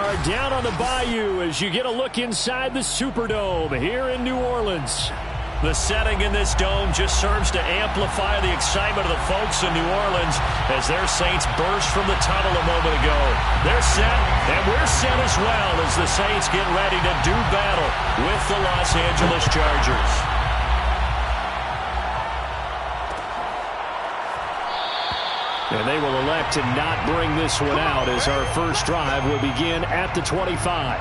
are down on the Bayou as you get a look inside the Superdome here in New Orleans. The setting in this dome just serves to amplify the excitement of the folks in New Orleans as their Saints burst from the tunnel a moment ago. They're set, and we're set as well as the Saints get ready to do battle with the Los Angeles Chargers. And they will elect to not bring this one out as our first drive will begin at the 25.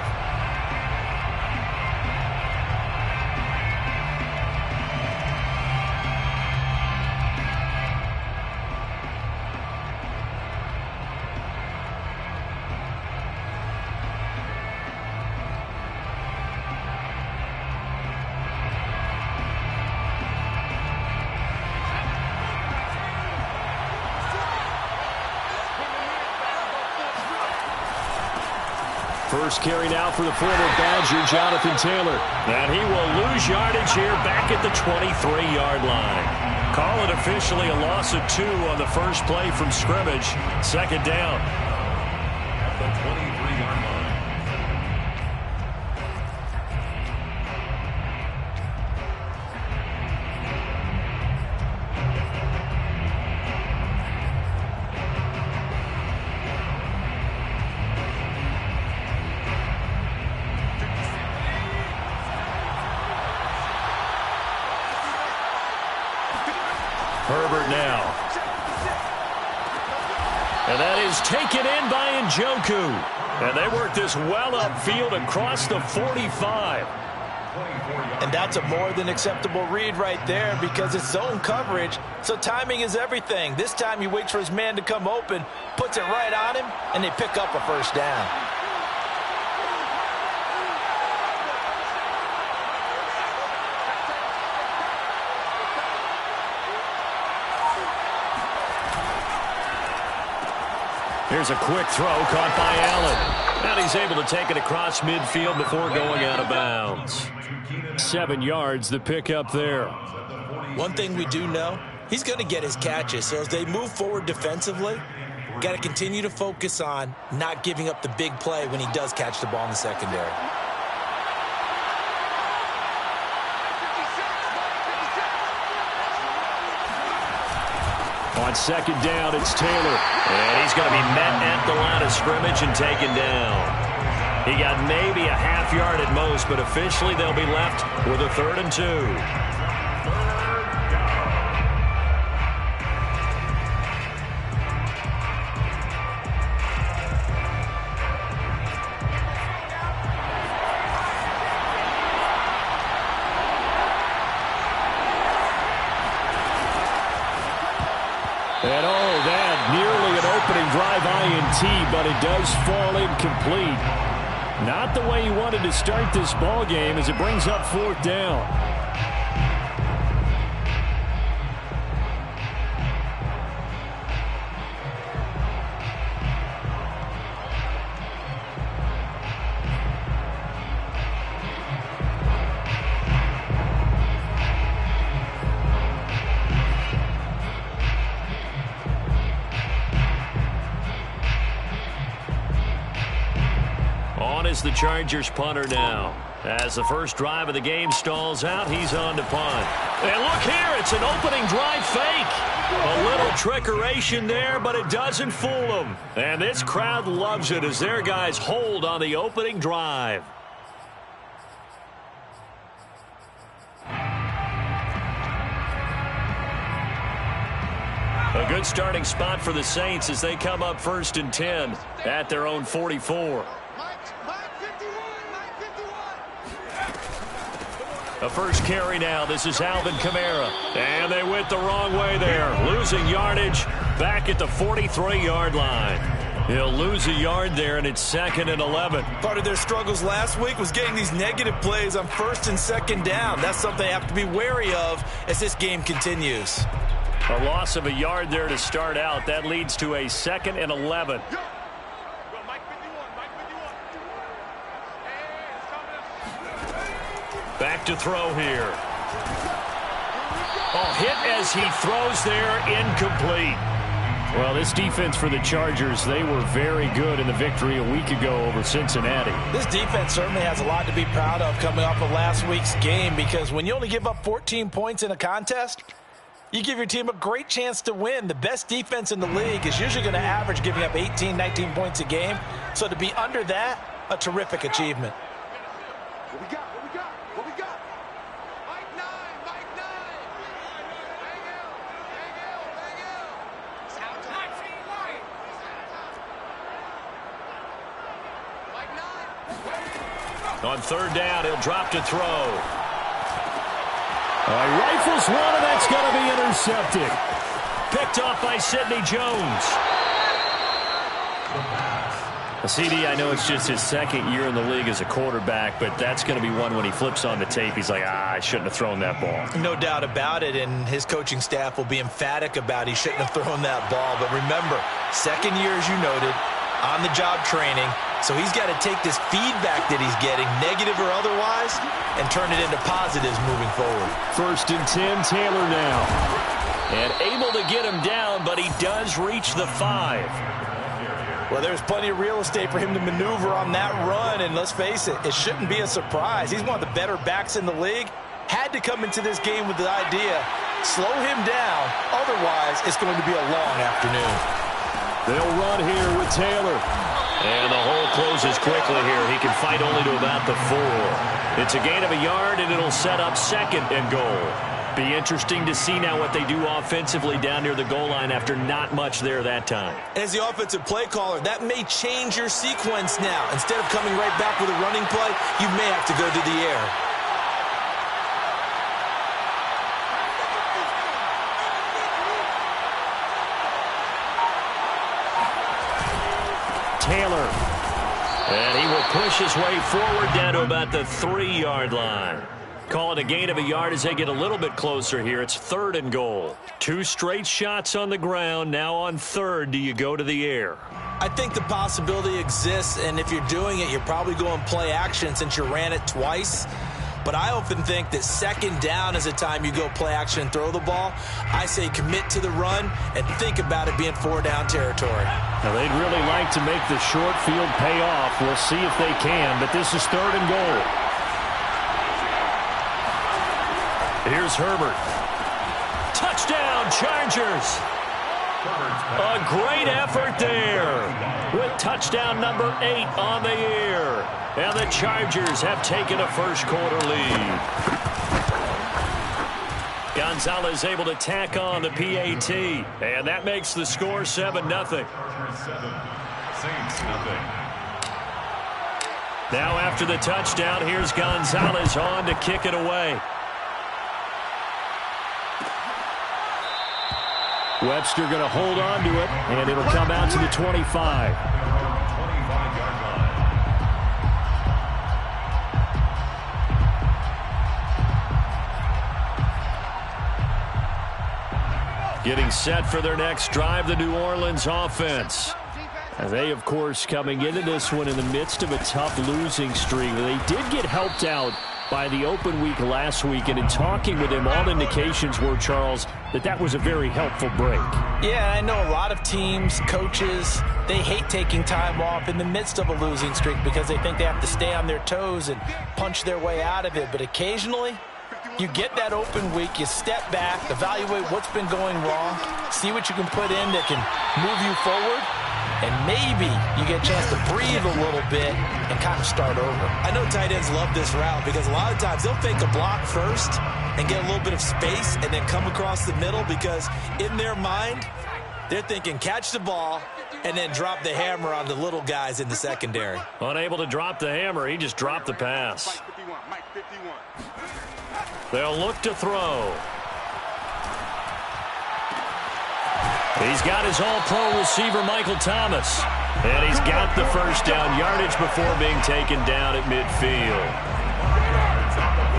First carry now for the former Badger, Jonathan Taylor. And he will lose yardage here back at the 23-yard line. Call it officially a loss of 2 on the first play from scrimmage. Second down. At the 23-yard line. Herbert now. And that is taken in by Njoku. And they work this well upfield across the 45. And that's a more than acceptable read right there because it's zone coverage, so timing is everything. This time he waits for his man to come open, puts it right on him, and they pick up a first down. Here's a quick throw caught by Allen. And he's able to take it across midfield before going out of bounds. 7 yards, the pickup there. One thing we do know, he's going to get his catches. So as they move forward defensively, got to continue to focus on not giving up the big play when he does catch the ball in the secondary. On second down, it's Taylor. And he's going to be met at the line of scrimmage and taken down. He got maybe a half yard at most, but officially they'll be left with a 3rd and 2. And that nearly an opening drive INT, but it does fall incomplete. Not the way he wanted to start this ball game as it brings up 4th down. Is the Chargers punter now. As the first drive of the game stalls out, he's on to punt. And look here, it's an opening drive fake. A little trickeration there, but it doesn't fool them. And this crowd loves it as their guys hold on the opening drive. A good starting spot for the Saints as they come up 1st and 10 at their own 44. A first carry now. This is Alvin Kamara. And they went the wrong way there. Losing yardage back at the 43-yard line. He'll lose a yard there, and it's 2nd and 11. Part of their struggles last week was getting these negative plays on 1st and 2nd down. That's something they have to be wary of as this game continues. A loss of a yard there to start out. That leads to a 2nd and 11. Back to throw here. Oh, hit as he throws there, incomplete. Well, this defense for the Chargers, they were very good in the victory a week ago over Cincinnati. This defense certainly has a lot to be proud of coming off of last week's game, because when you only give up 14 points in a contest, you give your team a great chance to win. The best defense in the league is usually going to average giving up 18, 19 points a game. So to be under that, a terrific achievement. What we got? What we got? What we got? Mike 9, Mike 9. Hang out. Mike 9. On third down, he'll drop to throw. Rifles one, and that's going to be intercepted. Picked off by Sidney Jones. CD, I know it's just his second year in the league as a quarterback, but that's going to be one when he flips on the tape. He's like, I shouldn't have thrown that ball. No doubt about it, and his coaching staff will be emphatic about he shouldn't have thrown that ball. But remember, second year, as you noted, on-the-job training. So he's got to take this feedback that he's getting, negative or otherwise, and turn it into positives moving forward. 1st and 10, Taylor now. And able to get him down, but he does reach the 5. Well, there's plenty of real estate for him to maneuver on that run, and let's face it, it shouldn't be a surprise. He's one of the better backs in the league. Had to come into this game with the idea, slow him down, otherwise it's going to be a long afternoon. They'll run here with Taylor. And the hole closes quickly here. He can fight only to about the 4. It's a gain of a yard, and it'll set up 2nd and goal. Be interesting to see now what they do offensively down near the goal line after not much there that time. As the offensive play caller, that may change your sequence now. Instead of coming right back with a running play, you may have to go to the air. Taylor. And he will push his way forward down to about the 3-yard line. Call it a gain of a yard as they get a little bit closer here. It's 3rd and goal. 2 straight shots on the ground. Now on 3rd, do you go to the air? I think the possibility exists, and if you're doing it, you're probably going play action since you ran it twice. But I often think that 2nd down is a time you go play action and throw the ball. I say commit to the run and think about it being 4-down territory. Now, they'd really like to make the short field pay off. We'll see if they can, but this is 3rd and goal. Here's Herbert. Touchdown, Chargers. A great effort there with touchdown number 8 on the year. And the Chargers have taken a first-quarter lead. Gonzalez able to tack on the PAT. And that makes the score 7-0. Now after the touchdown, here's Gonzalez on to kick it away. Webster going to hold on to it, and it'll come out to the 25. Getting set for their next drive, the New Orleans offense. And they, of course, coming into this one in the midst of a tough losing streak. They did get helped out by the open week last week, and in talking with him, all indications were, Charles, that was a very helpful break. Yeah, I know a lot of teams, coaches, they hate taking time off in the midst of a losing streak because they think they have to stay on their toes and punch their way out of it. But occasionally, you get that open week, you step back, evaluate what's been going wrong, see what you can put in that can move you forward, and maybe you get a chance to breathe a little bit and kind of start over. I know tight ends love this route because a lot of times they'll fake a block first and get a little bit of space and then come across the middle because in their mind, they're thinking catch the ball and then drop the hammer on the little guys in the secondary. Unable to drop the hammer, he just dropped the pass. They'll look to throw. He's got his all-pro receiver, Michael Thomas. And he's got the first down yardage before being taken down at midfield.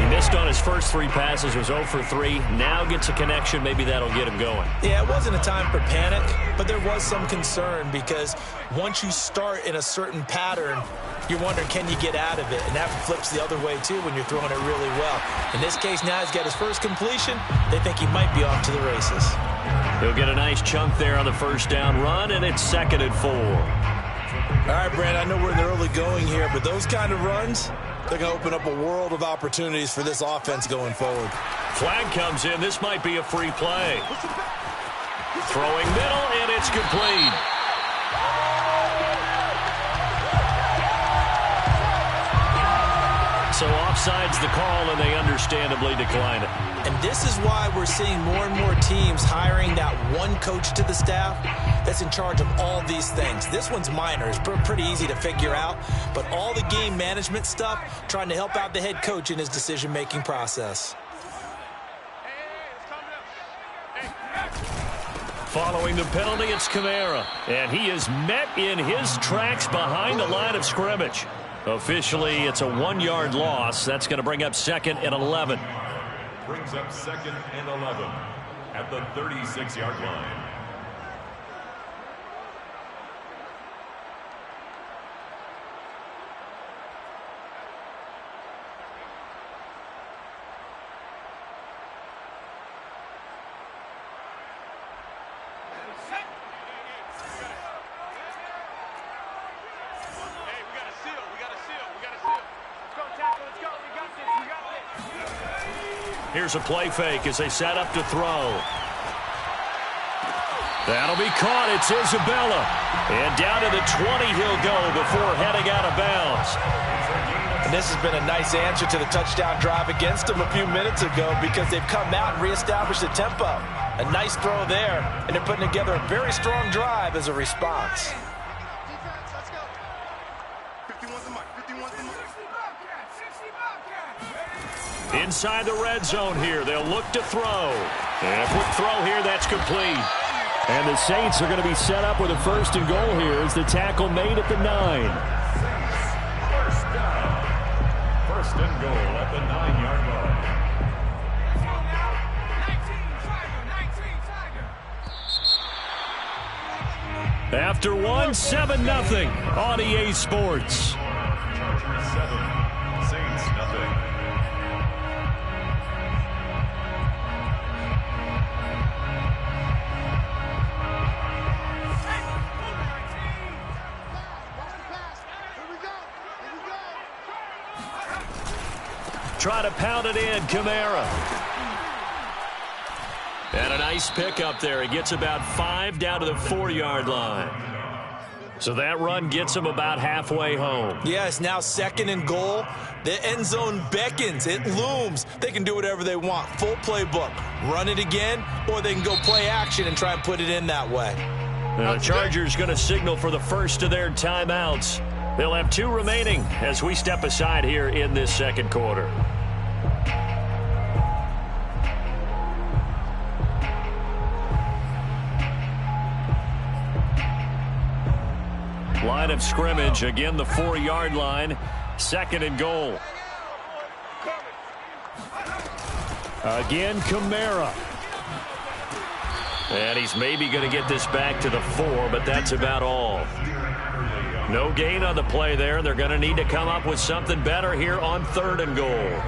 He missed on his first 3 passes, was 0 for 3. Now gets a connection. Maybe that'll get him going. Yeah, it wasn't a time for panic, but there was some concern because once you start in a certain pattern, you're wondering, can you get out of it? And that flips the other way, too, when you're throwing it really well. In this case, now he's got his first completion. They think he might be off to the races. He'll get a nice chunk there on the first down run, and it's 2nd and 4. All right, Brand, I know we're in the early going here, but those kind of runs, they're going to open up a world of opportunities for this offense going forward. Flag comes in. This might be a free play. Throwing middle, and it's complete. So offside's the call, and they understandably decline it. And this is why we're seeing more and more teams hiring that one coach to the staff that's in charge of all these things. This one's minor. It's pretty easy to figure out. But all the game management stuff, trying to help out the head coach in his decision-making process. Following the penalty, it's Kamara. And he is met in his tracks behind the line of scrimmage. Officially, it's a 1-yard loss. That's going to bring up 2nd and 11. Brings up 2nd and 11 at the 36-yard line. Here's a play fake as they set up to throw. That'll be caught. It's Isabella. And down to the 20 he'll go before heading out of bounds. And this has been a nice answer to the touchdown drive against them a few minutes ago because they've come out and reestablished the tempo. A nice throw there, and they're putting together a very strong drive as a response. Inside the red zone here. They'll look to throw. And a quick throw here. That's complete. And the Saints are going to be set up with a 1st and goal here as the tackle made at the 9. First down. 1st and goal at the 9-yard line. After 1, 7-0 on EA Sports. Chargers 7, Saints nothing. Try to pound it in, Kamara. And a nice pick up there. He gets about 5 down to the 4-yard line. So that run gets him about halfway home. Yeah, it's now 2nd and goal. The end zone beckons. It looms. They can do whatever they want. Full playbook. Run it again, or they can go play action and try and put it in that way. The Chargers going to signal for the first of their timeouts. They'll have 2 remaining as we step aside here in this 2nd quarter. Line of scrimmage, again the 4-yard line, 2nd and goal. Again, Kamara. And he's maybe going to get this back to the 4, but that's about all. No gain on the play there. They're going to need to come up with something better here on 3rd and goal.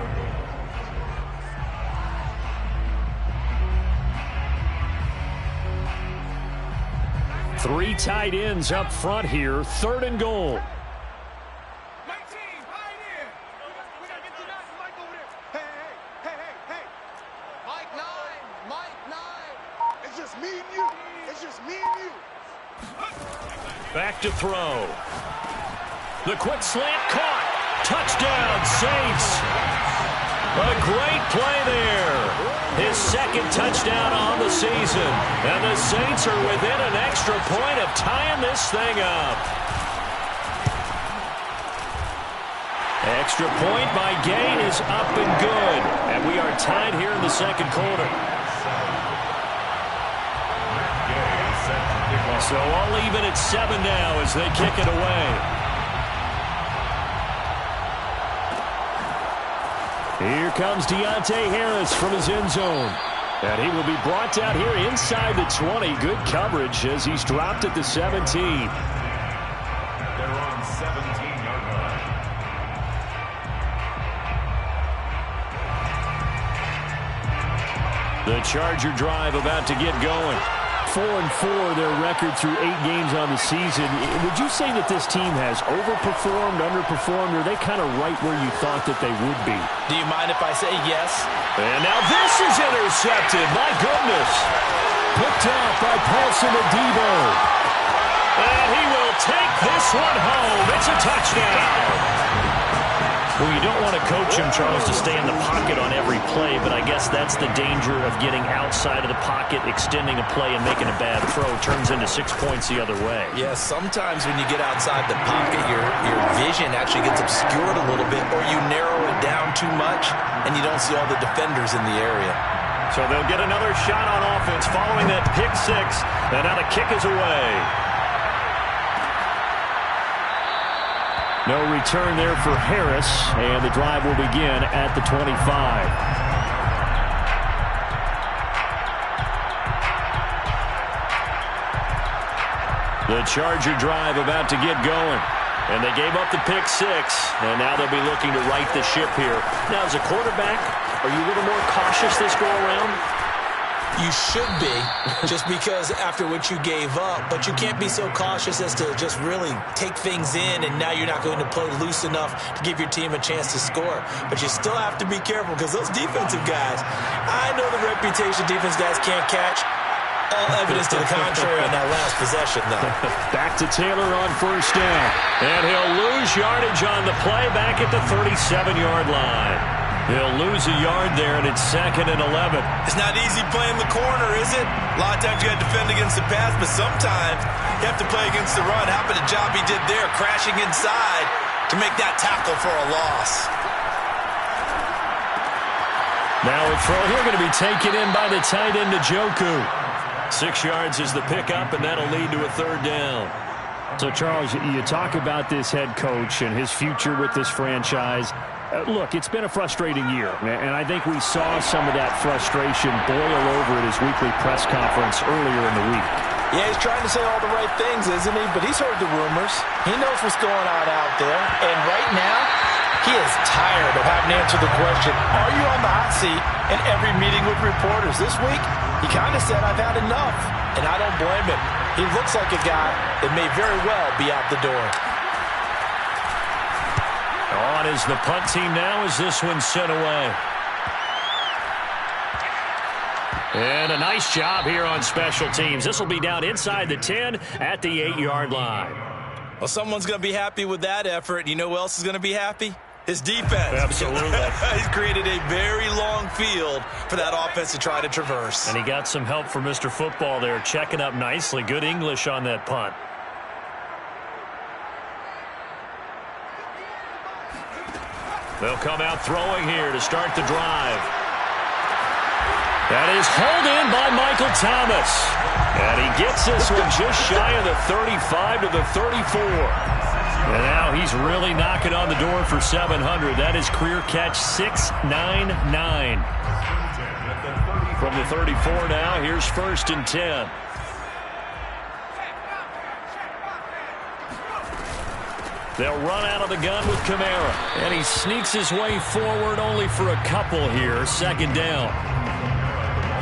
Three tight ends up front here. 3rd and goal. It's just me and you. It's just me and you. Back to throw. The quick slant caught. Touchdown, Saints. A great play there. His 2nd touchdown on the season. And the Saints are within an extra point of tying this thing up. Extra point by Gain is up and good. And we are tied here in the 2nd quarter. So all even at 7 now as they kick it away. Here comes Deontay Harris from his end zone. And he will be brought down here inside the 20. Good coverage as he's dropped at the 17. They're on 17-yard line. The Charger drive about to get going. 4-4, their record through 8 games on the season. Would you say that this team has overperformed, underperformed, or are they kind of right where you thought that they would be? Do you mind if I say yes? And now this is intercepted. My goodness. Picked off by Paulson Adebo. And he will take this one home. It's a touchdown. Well, you don't want to coach him, Charles, to stay in the pocket on every play, but I guess that's the danger of getting outside of the pocket, extending a play, and making a bad throw. Turns into 6 points the other way. Yeah, sometimes when you get outside the pocket, your vision actually gets obscured a little bit, or you narrow it down too much, and you don't see all the defenders in the area. So they'll get another shot on offense following that pick 6, and now the kick is away. No return there for Harris, and the drive will begin at the 25. The Charger drive about to get going. And they gave up the pick 6, and now they'll be looking to right the ship here. Now, as a quarterback, are you a little more cautious this go-around? You should be, just because after what you gave up, but you can't be so cautious as to just really take things in, and now you're not going to play loose enough to give your team a chance to score. But you still have to be careful, because those defensive guys, I know the reputation defense guys can't catch. All evidence to the contrary on that last possession, though. Back to Taylor on first down. And he'll lose yardage on the play back at the 37-yard line. He'll lose a yard there, and it's 2nd and 11. It's not easy playing the corner, is it? A lot of times you got to defend against the pass, but sometimes you have to play against the run. How about the job he did there, crashing inside to make that tackle for a loss? Now a throw here going to be taken in by the tight end, Njoku. 6 yards is the pickup, and that'll lead to a 3rd down. So, Charles, you talk about this head coach and his future with this franchise. Look, it's been a frustrating year, and I think we saw some of that frustration boil over at his weekly press conference earlier in the week. Yeah, he's trying to say all the right things, isn't he? But he's heard the rumors. He knows what's going on out there. And right now, he is tired of having to answer the question, are you on the hot seat in every meeting with reporters? This week, he kind of said, I've had enough. And I don't blame him. He looks like a guy that may very well be out the door. On is the punt team now as this one's sent away. And a nice job here on special teams. This will be down inside the 10 at the 8-yard line. Well, someone's going to be happy with that effort. You know who else is going to be happy? His defense. Absolutely. He's created a very long field for that offense to try to traverse. And he got some help from Mr. Football there, checking up nicely. Good English on that punt. They'll come out throwing here to start the drive. That is hauled in by Michael Thomas. And he gets this one just shy of the 35 to the 34. And now he's really knocking on the door for 700. That is career catch 699. From the 34 now, here's 1st and 10. They'll run out of the gun with Kamara. And he sneaks his way forward only for a couple here. 2nd down.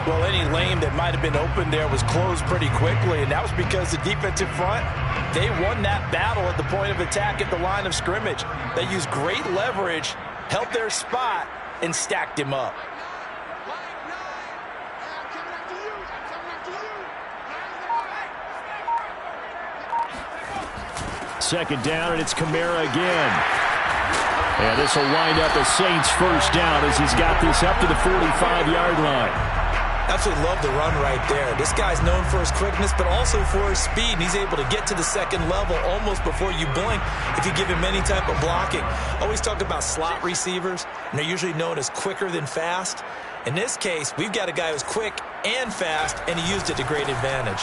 Well, any lane that might have been open there was closed pretty quickly, and that was because the defensive front, they won that battle at the point of attack at the line of scrimmage. They used great leverage, held their spot, and stacked him up. Second down, and it's Kamara again. And this will wind up a Saints 1st down as he's got this up to the 45-yard line. Absolutely love the run right there. This guy's known for his quickness, but also for his speed. And he's able to get to the 2nd level almost before you blink if you give him any type of blocking. Always talk about slot receivers, and they're usually known as quicker than fast. In this case, we've got a guy who's quick and fast, and he used it to great advantage.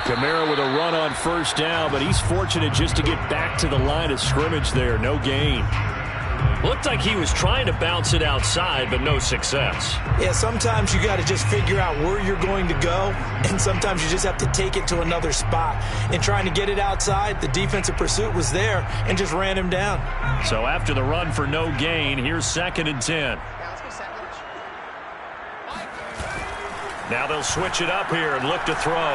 Kamara with a run on 1st down, but he's fortunate just to get back to the line of scrimmage there. No gain. Looked like he was trying to bounce it outside, but no success. Yeah, sometimes you got to just figure out where you're going to go, and sometimes you just have to take it to another spot. And trying to get it outside, the defensive pursuit was there and just ran him down. So after the run for no gain, here's 2nd and 10. Now they'll switch it up here and look to throw.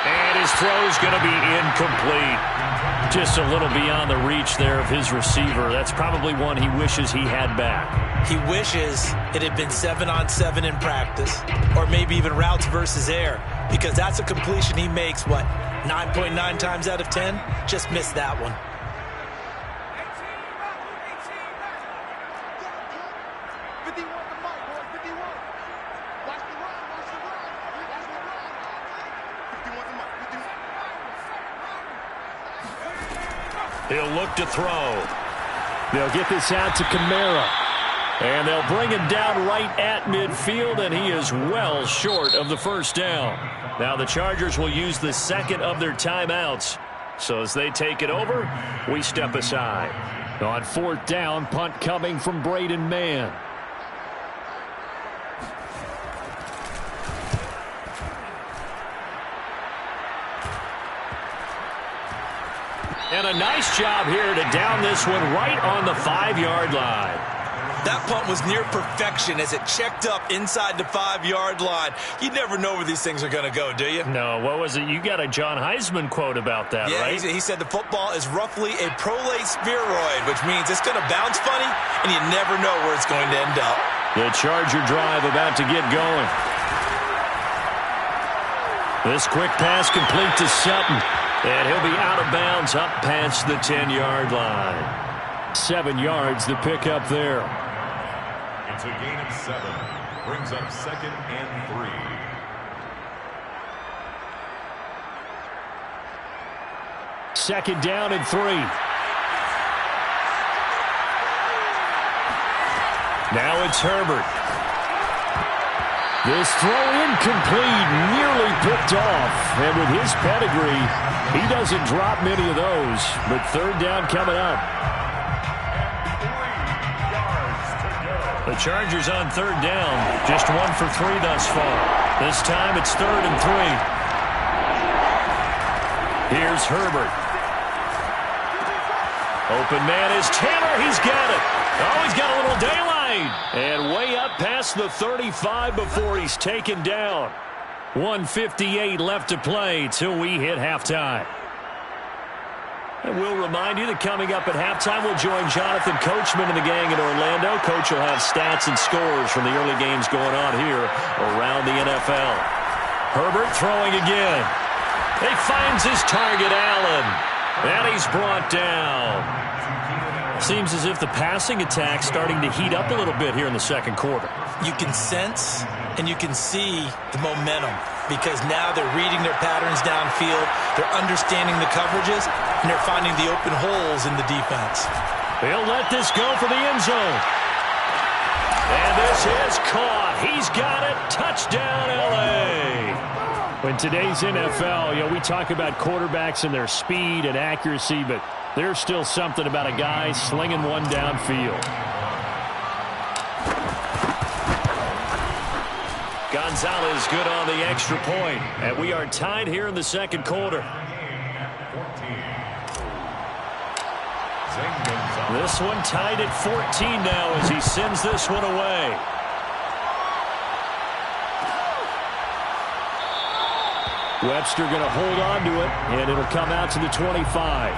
And his throw's going to be incomplete. Just a little beyond the reach there of his receiver. That's probably one he wishes he had back. He wishes it had been 7-on-7 in practice, or maybe even routes versus air, because that's a completion he makes, 9.9 times out of 10? Just missed that one. He'll look to throw. They'll get this out to Kamara. And they'll bring him down right at midfield, and he is well short of the first down. Now the Chargers will use the second of their timeouts. So as they take it over, we step aside. On fourth down, punt coming from Braden Mann. And a nice job here to down this one right on the 5-yard line. That punt was near perfection as it checked up inside the 5-yard line. You never know where these things are going to go, do you? No, what was it? You got a John Heisman quote about that, right? Yeah, he said the football is roughly a prolate spheroid, which means it's going to bounce funny, and you never know where it's going to end up. The Charger drive about to get going. This quick pass complete to Sutton. And he'll be out of bounds up past the 10-yard line. 7 yards the pick up there. It's a gain of 7. Brings up 2nd and 3. Second down and 3. Now it's Herbert. This throw incomplete, nearly picked off. And with his pedigree, he doesn't drop many of those. But third down coming up. The Chargers on third down, just 1 for 3 thus far. This time it's 3rd and 3. Here's Herbert. Open man is Taylor. He's got it. Oh, he's got a little daylight. And way up past the 35 before he's taken down. 1:58 left to play till we hit halftime. And we'll remind you that coming up at halftime, we'll join Jonathan Coachman and the gang in Orlando. Coach will have stats and scores from the early games going on here around the NFL. Herbert throwing again. He finds his target, Allen. And he's brought down. Seems as if the passing attack's starting to heat up a little bit here in the second quarter. You can sense and you can see the momentum because now they're reading their patterns downfield, they're understanding the coverages, and they're finding the open holes in the defense. He'll let this go for the end zone. And this is caught. He's got it. Touchdown, L.A. In today's NFL, we talk about quarterbacks and their speed and accuracy, but there's still something about a guy slinging one downfield. Gonzalez good on the extra point, and we are tied here in the second quarter. This one tied at 14 now as he sends this one away. Webster going to hold on to it, and it'll come out to the 25.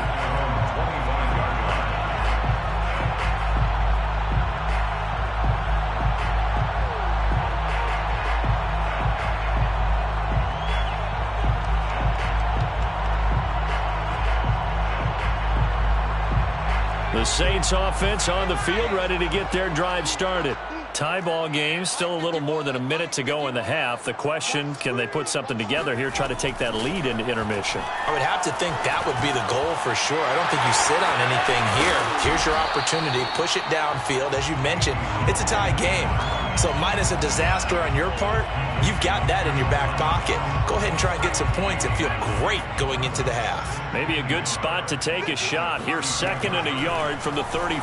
The Saints offense on the field, ready to get their drive started. Tie ball game, still a little more than a minute to go in the half. The question, can they put something together here, try to take that lead into intermission? I would have to think that would be the goal for sure. I don't think you sit on anything here. Here's your opportunity. Push it downfield. As you mentioned, it's a tie game. So minus a disaster on your part, you've got that in your back pocket. Go ahead and try and get some points and feel great going into the half. Maybe a good spot to take a shot. Here's 2nd and a yard from the 34.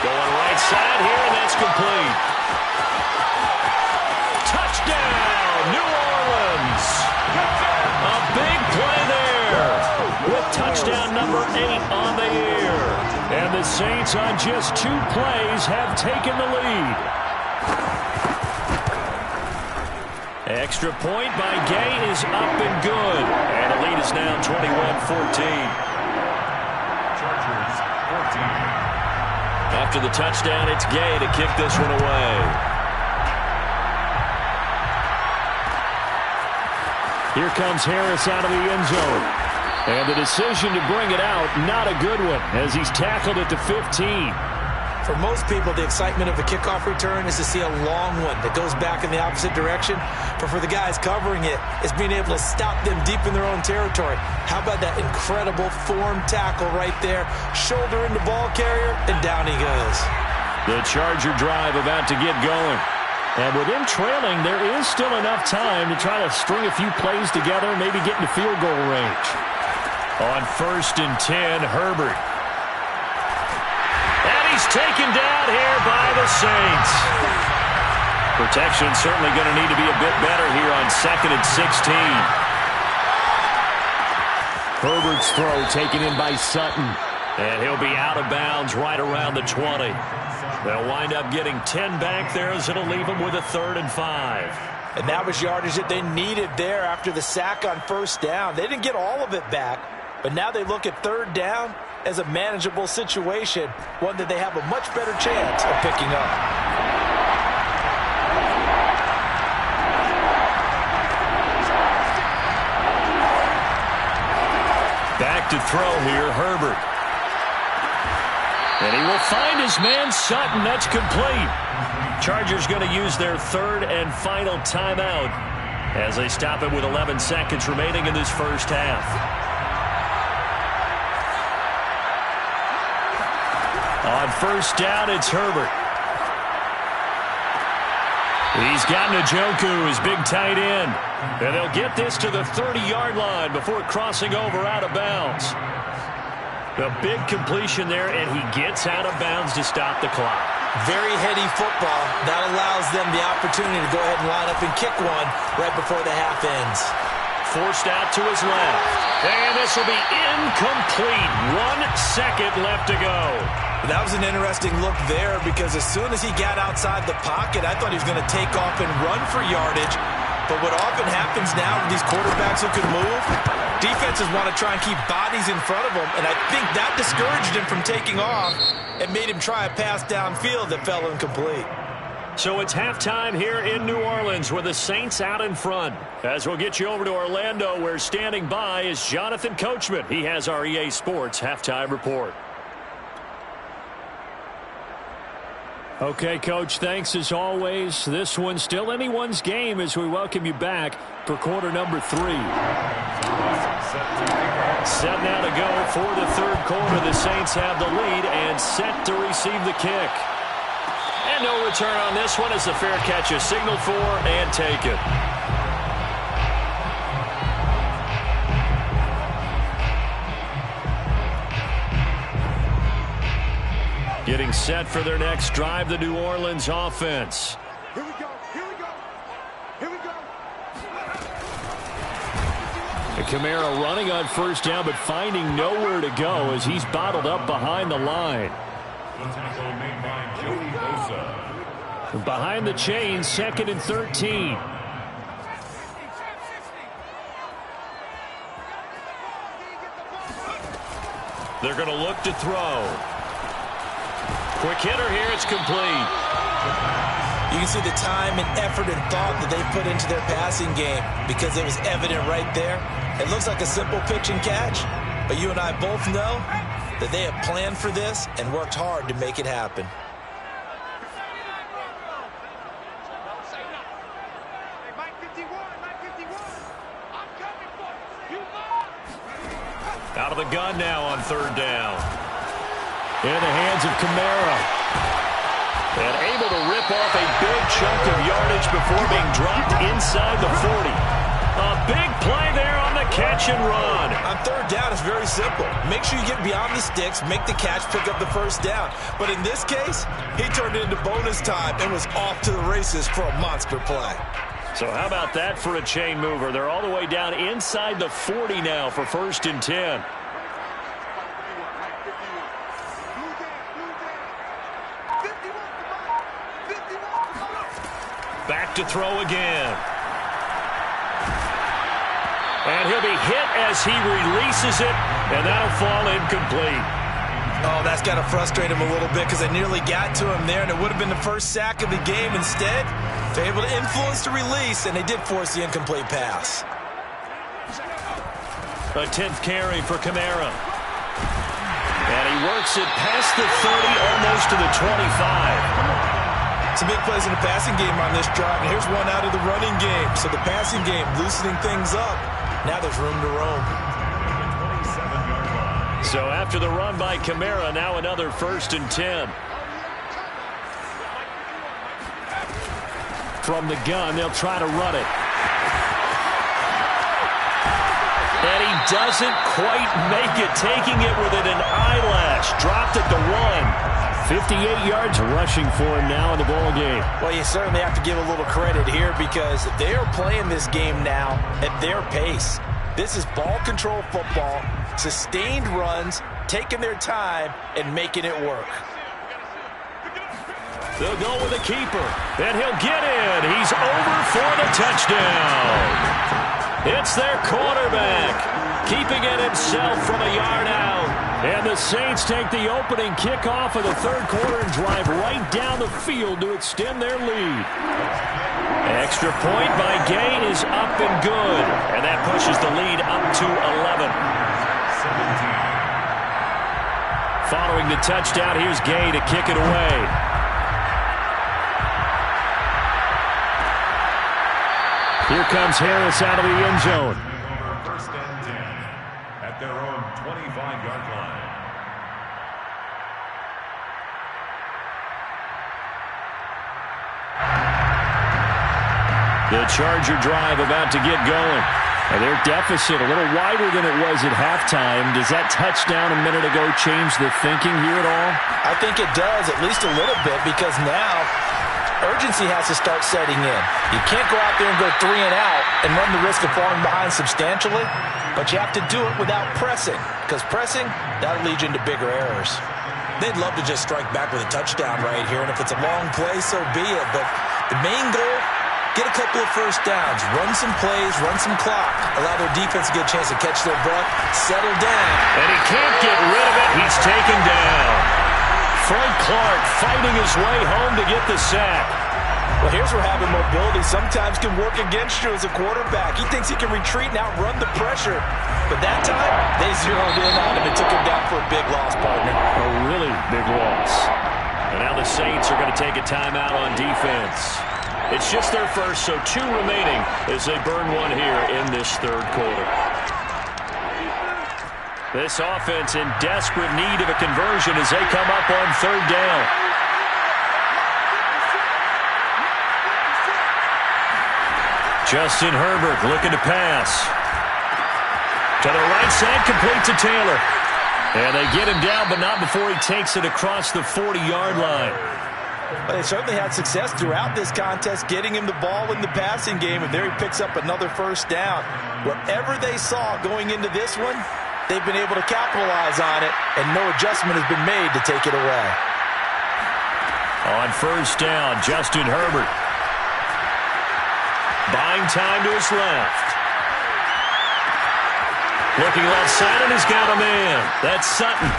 Going right side here, and that's complete. Touchdown, New Orleans. A big play there with Touchdown number 8 on the year. And the Saints on just 2 plays have taken the lead. Extra point by Gay is up and good. And the lead is now 21-14. Chargers 14. After the touchdown, it's Gay to kick this one away. Here comes Harris out of the end zone. And the decision to bring it out, not a good one, as he's tackled at the 15. For most people, the excitement of a kickoff return is to see a long one that goes back in the opposite direction. But for the guys covering it, it's being able to stop them deep in their own territory. How about that incredible form tackle right there? Shoulder in the ball carrier, and down he goes. The Charger drive about to get going. And with him trailing, there is still enough time to try to string a few plays together, maybe get into field goal range. On 1st and 10, Herbert. And he's taken down here by the Saints. Protection certainly going to need to be a bit better here on 2nd and 16. Herbert's throw taken in by Sutton. And he'll be out of bounds right around the 20. They'll wind up getting 10 back there as it'll leave them with a 3rd and 5. And that was yardage that they needed there after the sack on 1st down. They didn't get all of it back, but now they look at 3rd down as a manageable situation, one that they have a much better chance of picking up. Back to throw here, Herbert. And he will find his man Sutton. That's complete. Chargers going to use their 3rd and final timeout as they stop it with 11 seconds remaining in this first half. On 1st down, it's Herbert. He's got Njoku, his big tight end. And they'll get this to the 30-yard line before crossing over out of bounds. The big completion there, and he gets out of bounds to stop the clock. Very heady football. That allows them the opportunity to go ahead and line up and kick one right before the half ends. Forced out to his left. And this will be incomplete. 1 second left to go. That was an interesting look there because as soon as he got outside the pocket, I thought he was going to take off and run for yardage. But what often happens now with these quarterbacks who can move, defenses want to try and keep bodies in front of them, and I think that discouraged him from taking off and made him try a pass downfield that fell incomplete. So it's halftime here in New Orleans with the Saints out in front. As we'll get you over to Orlando, where standing by is Jonathan Coachman. He has our EA Sports halftime report. Okay, Coach, thanks as always. This one's still anyone's game as we welcome you back for quarter number 3. Set now to go for the 3rd quarter. The Saints have the lead and set to receive the kick. And no return on this one as the fair catch is signaled for and taken. Getting set for their next drive, the New Orleans offense. Here we go, here we go, here we go. Kamara running on 1st down, but finding nowhere to go as he's bottled up behind the line. Behind the chain, 2nd and 13. They're going to look to throw. Quick hitter here, it's complete. You can see the time and effort and thought that they put into their passing game because it was evident right there. It looks like a simple pitch and catch, but you and I both know that they have planned for this and worked hard to make it happen. Out of the gun now on 3rd down. In the hands of Kamara. And able to rip off a big chunk of yardage before being dropped inside the 40. A big play there on the catch and run. On 3rd down, it's very simple. Make sure you get beyond the sticks, make the catch, pick up the 1st down. But in this case, he turned it into bonus time and was off to the races for a monster play. So how about that for a chain mover? They're all the way down inside the 40 now for 1st and 10. to throw again. And he'll be hit as he releases it, and that'll fall incomplete. Oh, that's got to frustrate him a little bit because they nearly got to him there, and it would have been the first sack of the game. Instead, they're able to influence the release, and they did force the incomplete pass. A 10th carry for Kamara. And he works it past the 30, almost to the 25. Some big plays in the passing game on this drive, and here's one out of the running game. So the passing game loosening things up. Now there's room to roam. So after the run by Kamara, now another 1st and 10. From the gun, they'll try to run it. And he doesn't quite make it, taking it within an eyelash. Dropped at the 1. 58 yards rushing for him now in the ball game. Well, you certainly have to give a little credit here because they are playing this game now at their pace. This is ball control football, sustained runs, taking their time, and making it work. They'll go with a keeper, and he'll get in. He's over for the touchdown. It's their quarterback, keeping it himself from a yard out. And the Saints take the opening kickoff of the third quarter and drive right down the field to extend their lead. Extra point by Gay is up and good, and that pushes the lead up to 11. Following the touchdown, here's Gay to kick it away. Here comes Harris out of the end zone. 1st and 10 at their own 25-yard line. The Charger drive about to get going. And their deficit a little wider than it was at halftime. Does that touchdown a minute ago change the thinking here at all? I think it does, at least a little bit, because now urgency has to start setting in. You can't go out there and go 3 and out and run the risk of falling behind substantially, but you have to do it without pressing, because pressing, that'll lead you into bigger errors. They'd love to just strike back with a touchdown right here, and if it's a long play, so be it. But the main goal, get a couple of first downs, run some plays, run some clock, allow their defense to get a chance to catch their breath, settle down. And he can't get rid of it. He's taken down. Frank Clark fighting his way home to get the sack. Well, here's where having mobility sometimes can work against you as a quarterback. He thinks he can retreat and outrun the pressure. But that time, they zeroed in on him and took him down for a big loss, partner. A really big loss. And now the Saints are going to take a timeout on defense. It's just their first, so 2 remaining as they burn one here in this third quarter. This offense in desperate need of a conversion as they come up on 3rd down. Justin Herbert looking to pass. To the right side, complete to Taylor. And they get him down, but not before he takes it across the 40-yard line. But they certainly had success throughout this contest, getting him the ball in the passing game, and there he picks up another 1st down. Whatever they saw going into this one, they've been able to capitalize on it, and no adjustment has been made to take it away. On 1st down, Justin Herbert. Buying time to his left. Looking left side, and he's got a man. That's Sutton.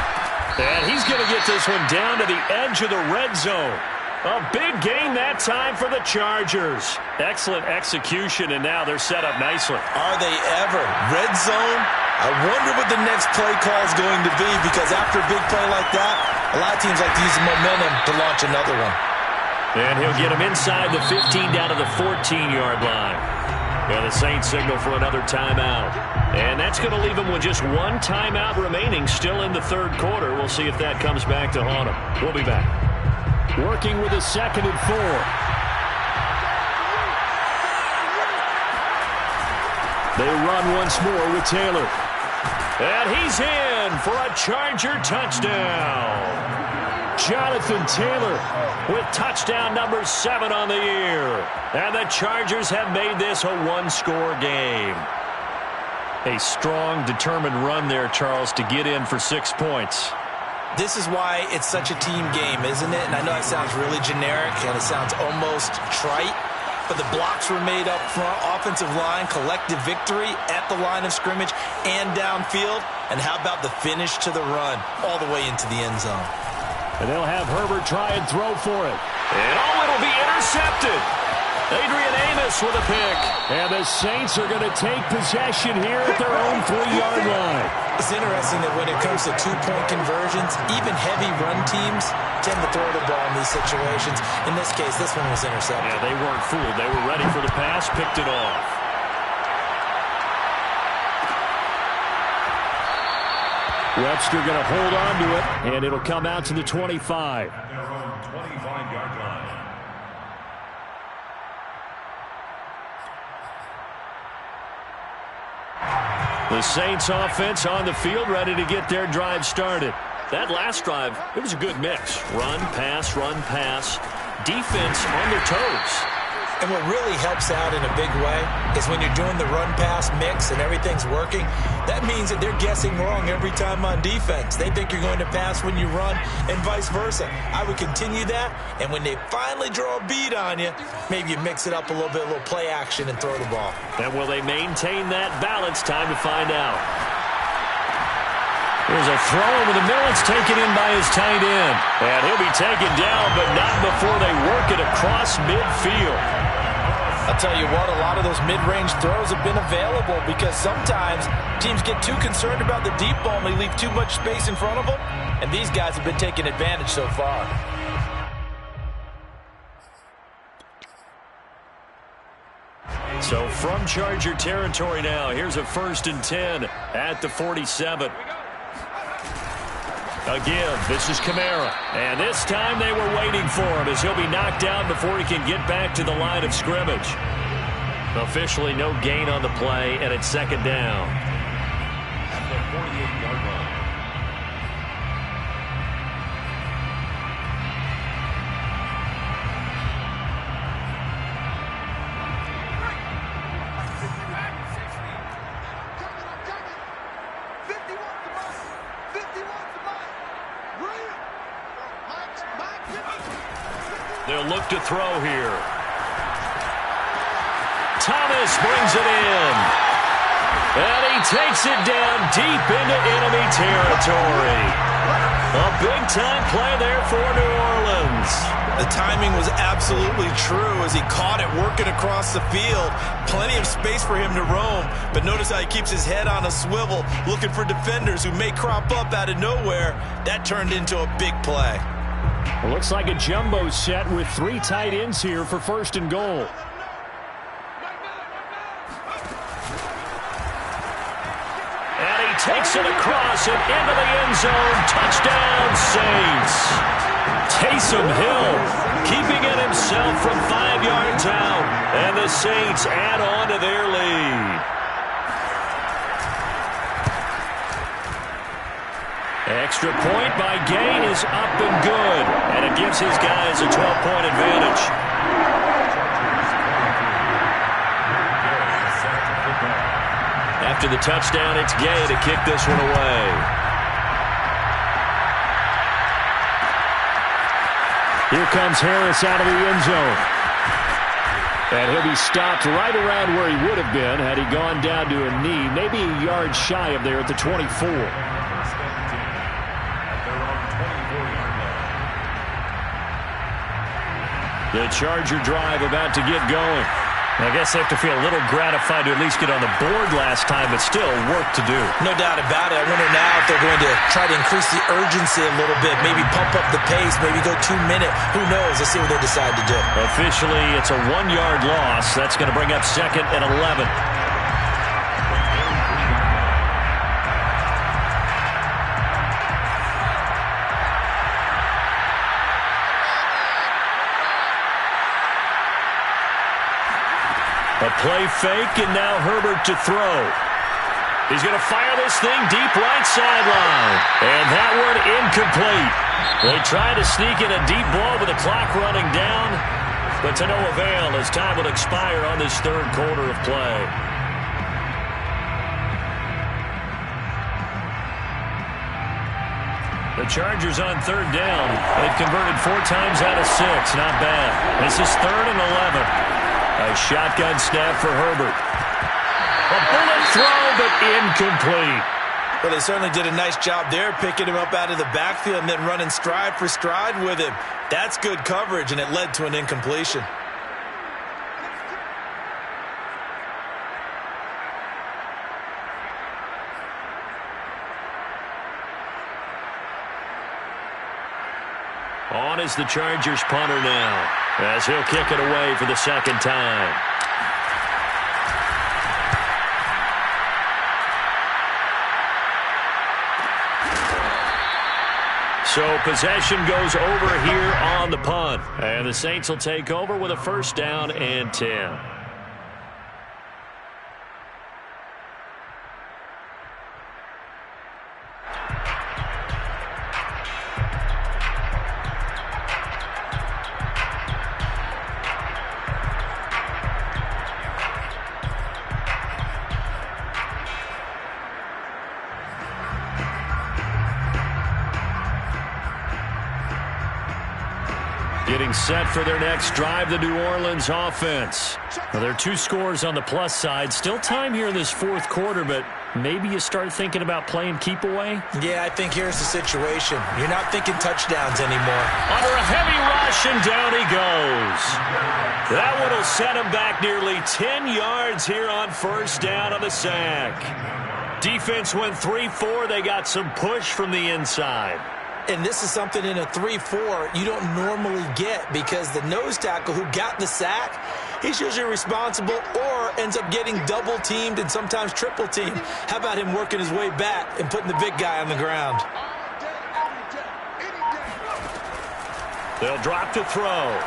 And he's going to get this one down to the edge of the red zone. A big gain that time for the Chargers. Excellent execution, and now they're set up nicely. Are they ever? Red zone? I wonder what the next play call is going to be, because after a big play like that, a lot of teams like to use the momentum to launch another one. And he'll get him inside the 15 down to the 14-yard line. And the Saints signal for another timeout. And that's going to leave him with just 1 timeout remaining still in the third quarter. We'll see if that comes back to haunt him. We'll be back. Working with a 2nd and 4. They run once more with Taylor. And he's in for a Charger touchdown. Jonathan Taylor with touchdown number 7 on the year. And the Chargers have made this a 1-score game. A strong, determined run there, Charles, to get in for 6 points. This is why it's such a team game, isn't it? And I know it sounds really generic and it sounds almost trite, but the blocks were made up front. Offensive line, collective victory at the line of scrimmage and downfield. And how about the finish to the run all the way into the end zone? And they'll have Herbert try and throw for it. And it'll be intercepted. Adrian Amos with a pick. And the Saints are going to take possession here at their own 3-yard line. It's interesting that when it comes to two-point conversions, even heavy run teams tend to throw the ball in these situations. In this case, this one was intercepted. Yeah, they weren't fooled. They were ready for the pass, picked it off. Webster going to hold on to it, and it'll come out to the 25. Their own 25-yard line. The Saints offense on the field, ready to get their drive started. That last drive, it was a good mix. Run, pass, defense on their toes. And what really helps out in a big way is when you're doing the run-pass mix and everything's working, that means that they're guessing wrong every time on defense. They think you're going to pass when you run and vice versa. I would continue that, and when they finally draw a beat on you, maybe you mix it up a little bit, a little play action, and throw the ball. And will they maintain that balance? Time to find out. There's a throw over the middle. It's taken in by his tight end. And he'll be taken down, but not before they work it across midfield. I'll tell you what, a lot of those mid-range throws have been available because sometimes teams get too concerned about the deep ball and they leave too much space in front of them, and these guys have been taking advantage so far. So from Charger territory now, here's a 1st and 10 at the 47. Again, this is Kamara. And this time they were waiting for him as he'll be knocked down before he can get back to the line of scrimmage. Officially no gain on the play, and it's 2nd down. At the 48-yard line. They'll look to throw here. Thomas brings it in. And he takes it down deep into enemy territory. A big-time play there for New Orleans. The timing was absolutely true as he caught it working across the field. Plenty of space for him to roam, but notice how he keeps his head on a swivel looking for defenders who may crop up out of nowhere. That turned into a big play. Well, looks like a jumbo set with 3 tight ends here for 1st and goal. And he takes it across and into the end zone. Touchdown, Saints. Taysom Hill keeping it himself from 5 yards out. And the Saints add on to their lead. Extra point by Gain is up and good. And it gives his guys a 12-point advantage. After the touchdown, it's Gay to kick this one away. Here comes Harris out of the end zone. And he'll be stopped right around where he would have been had he gone down to a knee, maybe a yard shy of there at the 24. The Charger drive about to get going. I guess they have to feel a little gratified to at least get on the board last time, but still work to do. No doubt about it. I wonder now if they're going to try to increase the urgency a little bit, maybe pump up the pace, maybe go 2-minute. Who knows? Let's see what they decide to do. Officially, it's a 1-yard loss. That's going to bring up 2nd and 11. A play fake, and now Herbert to throw. He's going to fire this thing deep right sideline. And that one incomplete. They try to sneak in a deep ball with the clock running down, but to no avail as time will expire on this 3rd quarter of play. The Chargers on 3rd down. They've converted 4 times out of 6. Not bad. This is 3rd and 11. A shotgun snap for Herbert. A bullet throw, but incomplete. Well, they certainly did a nice job there, picking him up out of the backfield and then running stride for stride with him. That's good coverage, and it led to an incompletion. On is the Chargers punter now, as he'll kick it away for the second time. So possession goes over here on the punt. And the Saints will take over with a first down and 10. Getting set for their next drive, the New Orleans offense. Well, there are 2 scores on the plus side. Still time here in this fourth quarter, but maybe you start thinking about playing keep away? Yeah, I think here's the situation. You're not thinking touchdowns anymore. Under a heavy rush, and down he goes. That one will set him back nearly 10 yards here on first down on the sack. Defense went 3-4. They got some push from the inside. And this is something in a 3-4 you don't normally get, because the nose tackle who got the sack, he's usually responsible or ends up getting double-teamed and sometimes triple-teamed. How about him working his way back and putting the big guy on the ground? They'll drop to throw.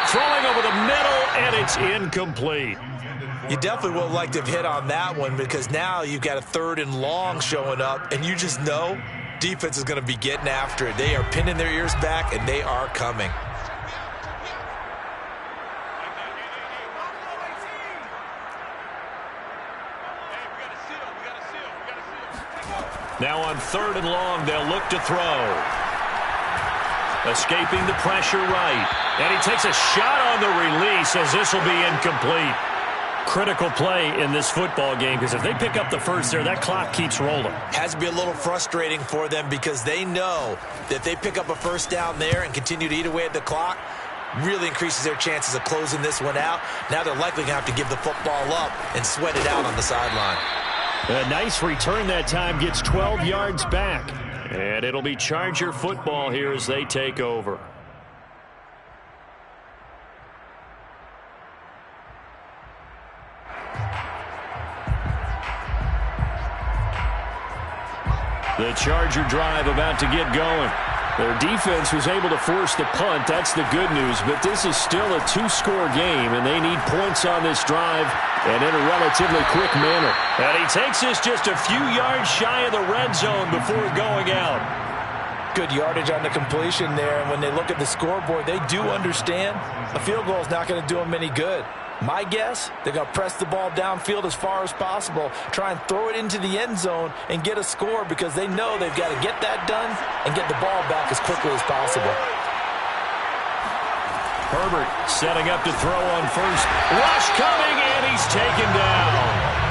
Throwing over the middle, and it's incomplete. You definitely would have liked to have hit on that one, because now you've got a 3rd and long showing up, and you just know defense is going to be getting after it. They are pinning their ears back, and they are coming. Now on 3rd and long, they'll look to throw. Escaping the pressure right. And he takes a shot on the release, as this will be incomplete. Critical play in this football game, because if they pick up the first there, that clock keeps rolling. Has to be a little frustrating for them, because they know that they pick up a first down there and continue to eat away at the clock, really increases their chances of closing this one out. Now they're likely going to have to give the football up and sweat it out on the sideline. A nice return that time, gets 12 yards back. And it'll be Charger football here as they take over. The Charger drive about to get going. Their defense was able to force the punt. That's the good news. But this is still a 2-score game, and they need points on this drive and in a relatively quick manner. And he takes this just a few yards shy of the red zone before going out. Good yardage on the completion there. And when they look at the scoreboard, they do understand a field goal is not going to do them any good. My guess, they're going to press the ball downfield as far as possible, try and throw it into the end zone and get a score, because they know they've got to get that done and get the ball back as quickly as possible. Herbert setting up to throw on first. Rush coming, and he's taken down.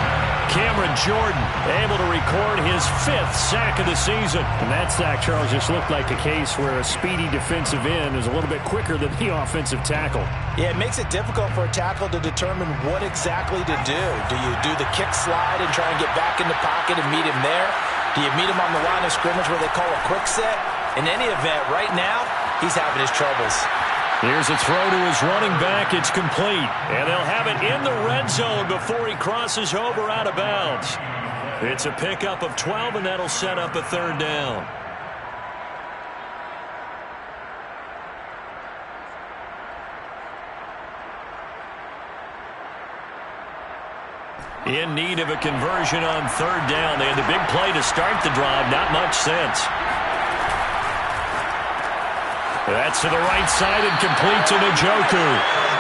Cameron Jordan able to record his 5th sack of the season. And that sack, Charles, just looked like a case where a speedy defensive end is a little bit quicker than the offensive tackle. Yeah, it makes it difficult for a tackle to determine what exactly to do. Do you do the kick slide and try and get back in the pocket and meet him there? Do you meet him on the line of scrimmage where they call a quick set? In any event, right now, he's having his troubles. Here's a throw to his running back. It's complete. And they'll have it in the red zone before he crosses over out of bounds. It's a pickup of 12, and that'll set up a 3rd down. In need of a conversion on 3rd down. They had the big play to start the drive. Not much sense. That's to the right side and complete to Njoku.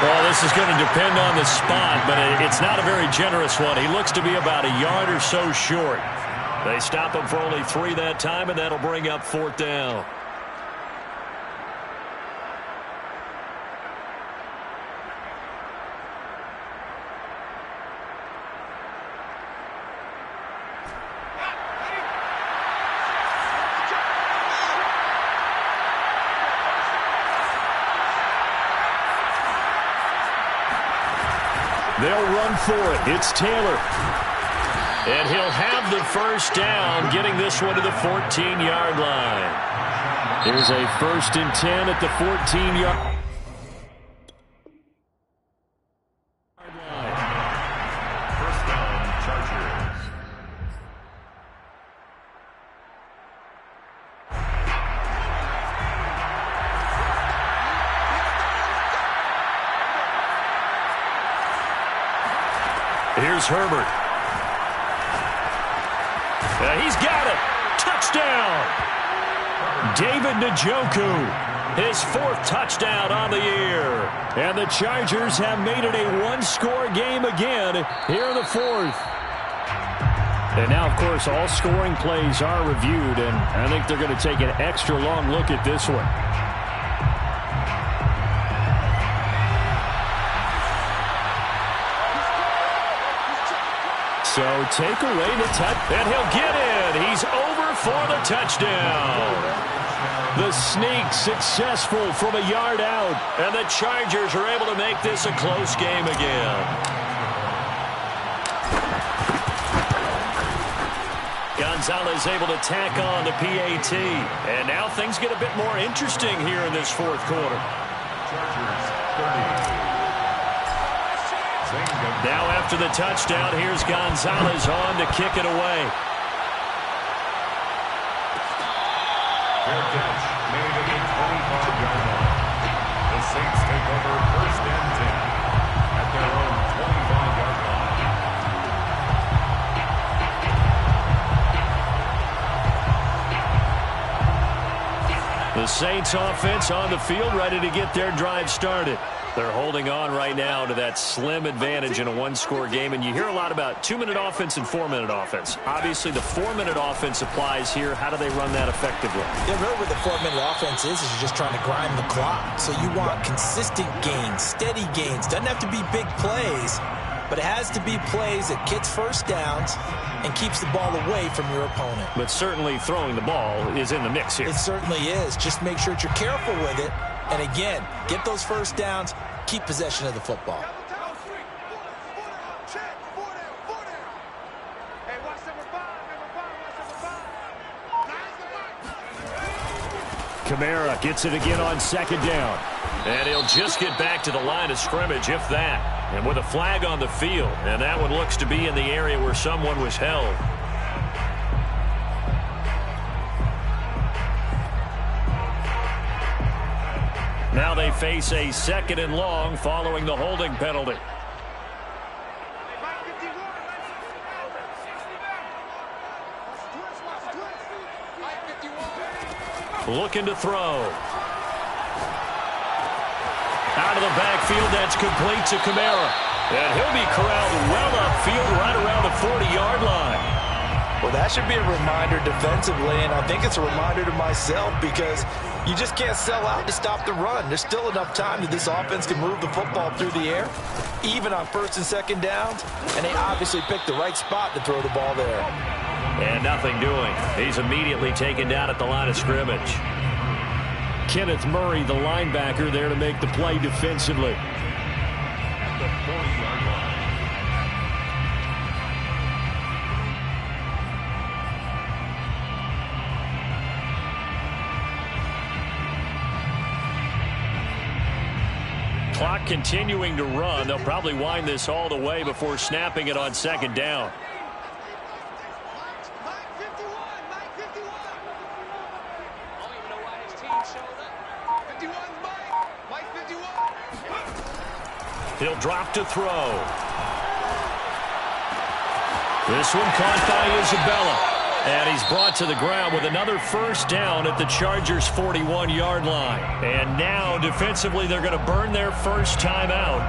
Well, this is going to depend on the spot, but it's not a very generous one. He looks to be about a yard or so short. They stop him for only 3 that time, and that'll bring up 4th down. going for it. It's Taylor. And he'll have the first down, getting this one to the 14-yard line. Here's a 1st and 10 at the 14-yard line. First down, Chargers. Here's Herbert. He's got it. Touchdown. David Njoku, his 4th touchdown on the year. And the Chargers have made it a 1-score game again here in the 4th. And now, of course, all scoring plays are reviewed, and I think they're going to take an extra long look at this one. So take away the touch, and he'll get in. He's over for the touchdown. The sneak successful from a yard out, and the Chargers are able to make this a close game again. Gonzalez able to tack on the PAT, and now things get a bit more interesting here in this 4th quarter. Chargers 30. Now after the touchdown, here's Gonzalez on to kick it away. Fair catch made at the 25-yard line. The Saints take over 1st and 10 at their own 25-yard line. The Saints offense on the field, ready to get their drive started. They're holding on right now to that slim advantage in a 1-score game, and you hear a lot about 2-minute offense and 4-minute offense. Obviously, the 4-minute offense applies here. How do they run that effectively? Yeah, really what the 4-minute offense is you're just trying to grind the clock. So you want consistent gains, steady gains. Doesn't have to be big plays, but it has to be plays that gets first downs and keeps the ball away from your opponent. But certainly throwing the ball is in the mix here. It certainly is. Just make sure that you're careful with it. And again, get those first downs, keep possession of the football. Kamara gets it again on 2nd down. And he'll just get back to the line of scrimmage, if that. And with a flag on the field, and that one looks to be in the area where someone was held. Now they face a 2nd and long following the holding penalty. Looking to throw. Out of the backfield, that's complete to Kamara. And he'll be corralled well upfield right around the 40-yard line. Well, that should be a reminder defensively, and I think it's a reminder to myself because you just can't sell out to stop the run. There's still enough time that this offense can move the football through the air, even on 1st and 2nd downs, and they obviously picked the right spot to throw the ball there. And nothing doing. He's immediately taken down at the line of scrimmage. Kenneth Murray, the linebacker, there to make the play defensively. At the 40-yard line. Clock continuing to run. They'll probably wind this all the way before snapping it on 2nd down. He'll drop to throw. This one caught by Isabella. And he's brought to the ground with another first down at the Chargers' 41-yard line. And now, defensively, they're going to burn their first timeout.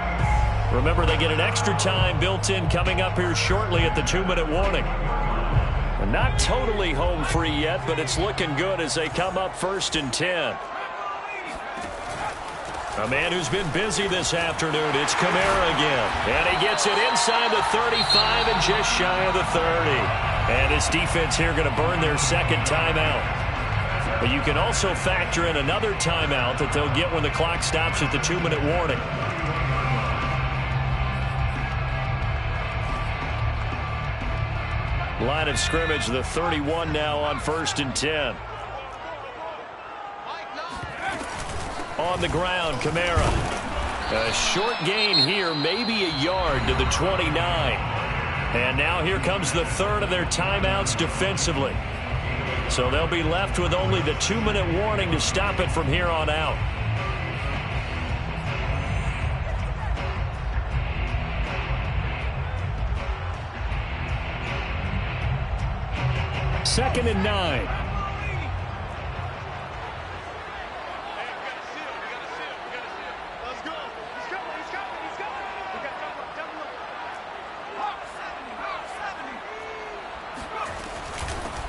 Remember, they get an extra time built in coming up here shortly at the 2-minute warning. And not totally home free yet, but it's looking good as they come up 1st and 10. A man who's been busy this afternoon, it's Kamara again. And he gets it inside the 35 and just shy of the 30. And his defense here going to burn their 2nd timeout. But you can also factor in another timeout that they'll get when the clock stops at the 2-minute warning. Line of scrimmage, the 31 now on 1st and 10. On the ground, Kamara. A short gain here, maybe a yard to the 29. And now here comes the third of their timeouts defensively. So they'll be left with only the 2-minute warning to stop it from here on out. Second and 9.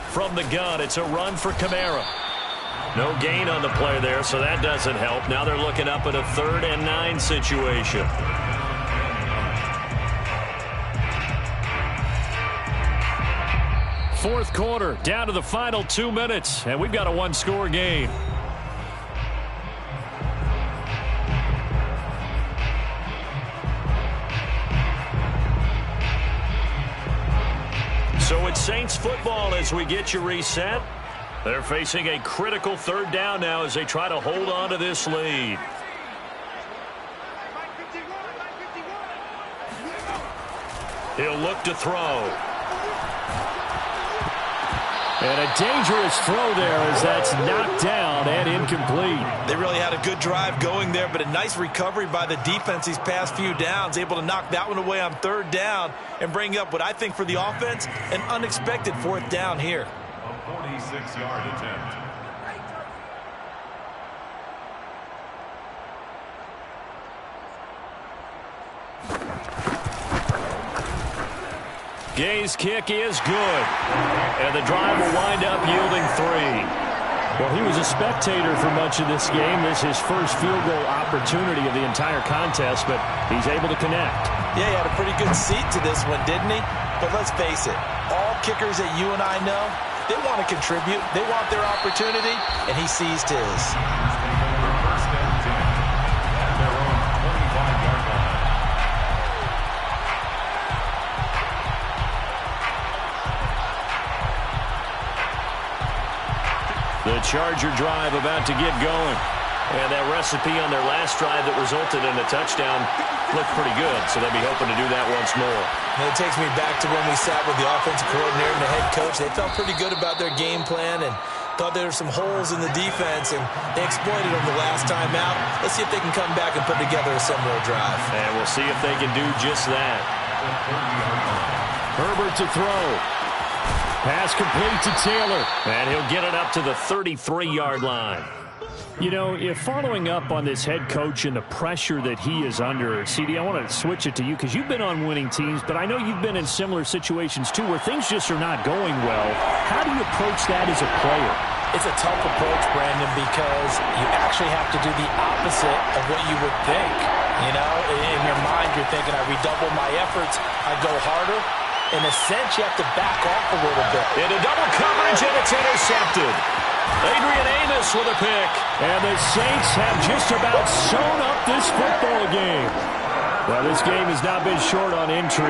From the gun, it's a run for Kamara. No gain on the play there, so that doesn't help. Now they're looking up at a 3rd and 9 situation. Fourth quarter, down to the final 2 minutes, and we've got a one-score game. So it's Saints football as we get you reset. They're facing a critical 3rd down now as they try to hold on to this lead. He'll look to throw. And a dangerous throw there as that's knocked down and incomplete. They really had a good drive going there, but a nice recovery by the defense these past few downs, able to knock that one away on 3rd down and bring up what I think for the offense, an unexpected 4th down here. A 46-yard attempt. Gay's kick is good. And the drive will wind up yielding 3. Well, he was a spectator for much of this game. This is his first field goal opportunity of the entire contest, but he's able to connect. Yeah, he had a pretty good seat to this one, didn't he? But let's face it, all kickers that you and I know, they want to contribute. They want their opportunity, and he seized his. First and 10 at their own 25-yard line. The Charger drive about to get going. And that recipe on their last drive that resulted in a touchdown looked pretty good, so they'll be hoping to do that once more. And it takes me back to when we sat with the offensive coordinator and the head coach. They felt pretty good about their game plan and thought there were some holes in the defense, and they exploited them the last time out. Let's see if they can come back and put together a similar drive. And we'll see if they can do just that. Herbert to throw. Pass complete to Taylor. And he'll get it up to the 33-yard line. You know, if following up on this head coach and the pressure that he is under, CD, I want to switch it to you because you've been on winning teams, but I know you've been in similar situations too where things just are not going well. How do you approach that as a player? It's a tough approach, Brandon, because you actually have to do the opposite of what you would think. You know, in your mind, you're thinking, I redouble my efforts, I go harder. In a sense, you have to back off a little bit. Into double coverage, and it's intercepted. Adrian Amos with a pick. And the Saints have just about sewn up this football game. Well, this game has not been short on intrigue.